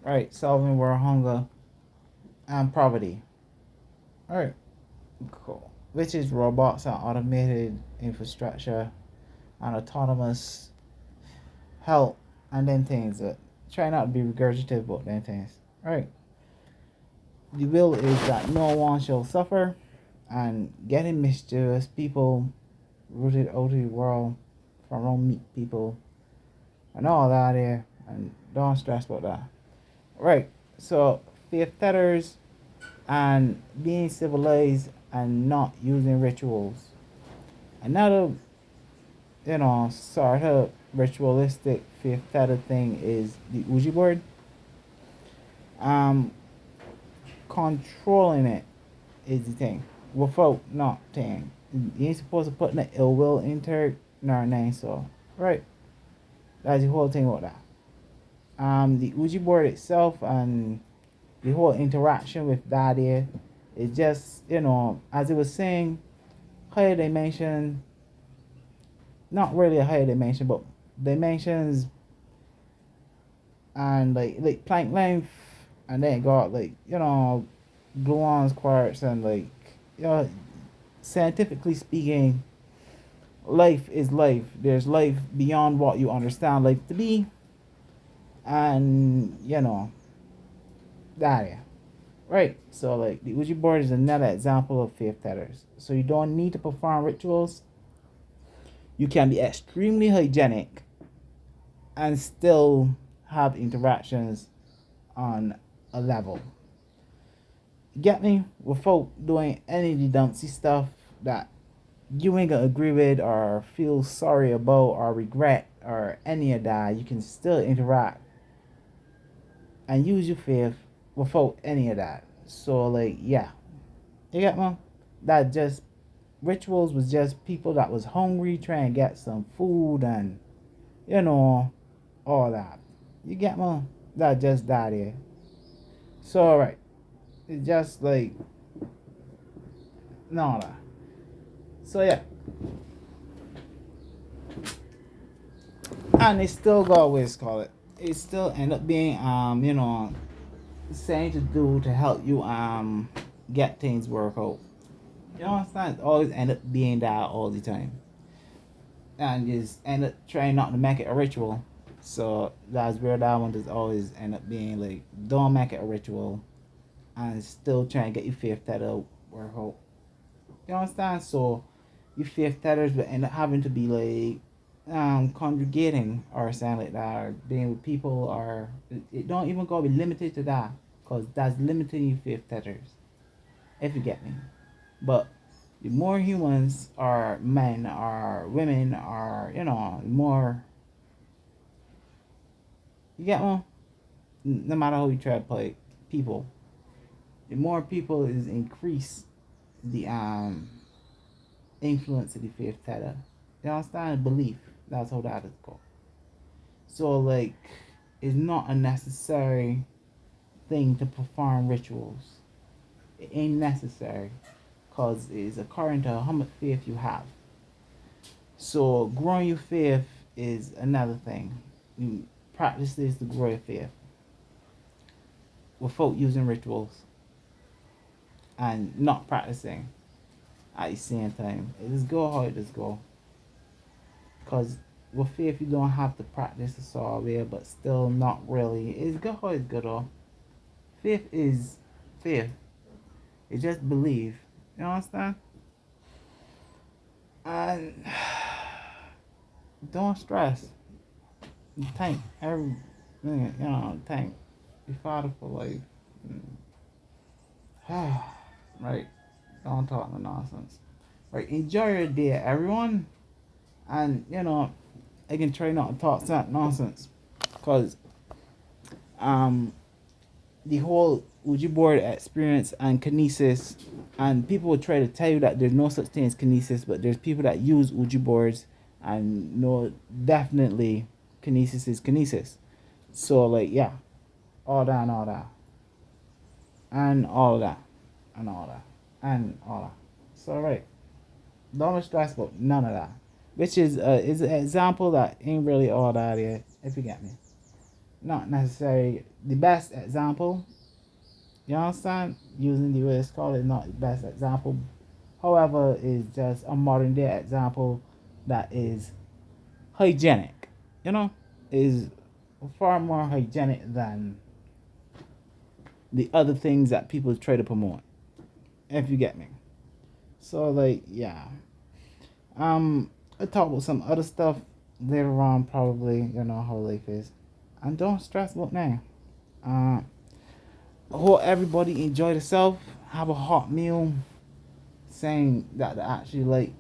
Right, solving world hunger and poverty. Alright, cool. Which is robots and automated infrastructure and autonomous health and then things that try not to be regurgitative about them things. Alright. The will is that no one shall suffer and getting mischievous people rooted out of the world from wrong meat people and all that there and don't stress about that. Right. So faith tethers and being civilized and not using rituals. Another, sort of ritualistic faith tether thing is the Ouija board. Um, Controlling it is the thing. Without not thing. You ain't supposed to put the ill will into it, nor name so. Right. That's the whole thing about that. The Ouija board itself and the whole interaction with that here is just, as it was saying, higher dimension, not really a higher dimension, but dimensions and like Planck length, and then got gluons, quarks, and scientifically speaking, life is life. There's life beyond what you understand life to be, and that yeah. Right. So the Ouija board is another example of faith tethers. So you don't need to perform rituals. You can be extremely hygienic and still have interactions on a level. Get me? Without doing any of the dumpsy stuff that you ain't gonna agree with or feel sorry about or regret or any of that, you can still interact and use your faith without any of that. So yeah. You get me? That just rituals was just people that was hungry trying to get some food and you know all that. You get me? That just that here. So alright. It's just no that. So yeah. And it still got always call it. It still end up being saying to do to help you get things work out. You know what I'm saying? It always end up being that all the time. And just end up trying not to make it a ritual. So that's where that one does always end up being like don't make it a ritual and still trying to get your faith tether work out. You understand? So your faith tethers will end up having to be congregating or something like that or being with people or it don't even go be limited to that because that's limiting your faith tethers if you get me. But the more humans or men or women or more you get me. No matter how you try to play people, the more people is increase the influence of the faith tether. You understand? Belief. That's how that is called. So it's not a necessary thing to perform rituals. It ain't necessary because it's according to how much faith you have. So growing your faith is another thing. You practice this to grow your faith without using rituals and not practicing at the same time. It just go how it just go. Because with faith you don't have to practice the software, but still not really. It's good how it's good though. Faith is faith. It's just believe. You understand? And don't stress. Thank every minute, thank your father for life. Right. Don't talk no nonsense. Right. Enjoy your day, everyone. And I can try not to talk that nonsense. Cause the whole Ouija board experience and kinesis, and people will try to tell you that there's no such thing as kinesis, but there's people that use Ouija boards and know definitely kinesis is kinesis. So yeah, all that and all that, and all that, and all that, and all that. So right, don't stress about none of that. Which is an example that ain't really all that yet, if you get me. not necessarily the best example. You understand? Using the US call is not the best example. However, it's just a modern day example that is hygienic. You know, is far more hygienic than the other things that people try to promote. If you get me. So like yeah. I talk about some other stuff later on probably, you know how life is. And don't stress about now. Uh I hope everybody enjoy themselves, have a hot meal, saying that they actually like,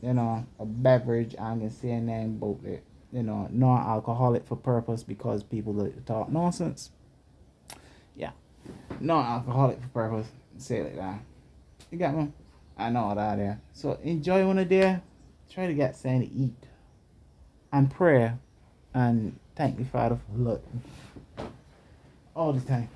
you know, a beverage. I'm gonna say a name about it. You know, non-alcoholic for purpose because people like to talk nonsense. Yeah, non-alcoholic for purpose. Say it like that. You got me? I know that there. So enjoy one a day. Try to get something to eat and pray and thank the Father for luck all the time.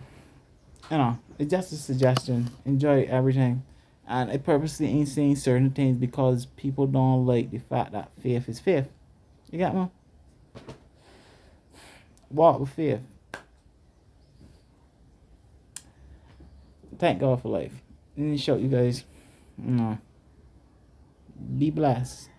You know, it's just a suggestion. Enjoy everything. And I purposely ain't saying certain things because people don't like the fact that faith is faith. You got me? Walk with faith. Thank God for life. Let me show you guys. You know, be blessed.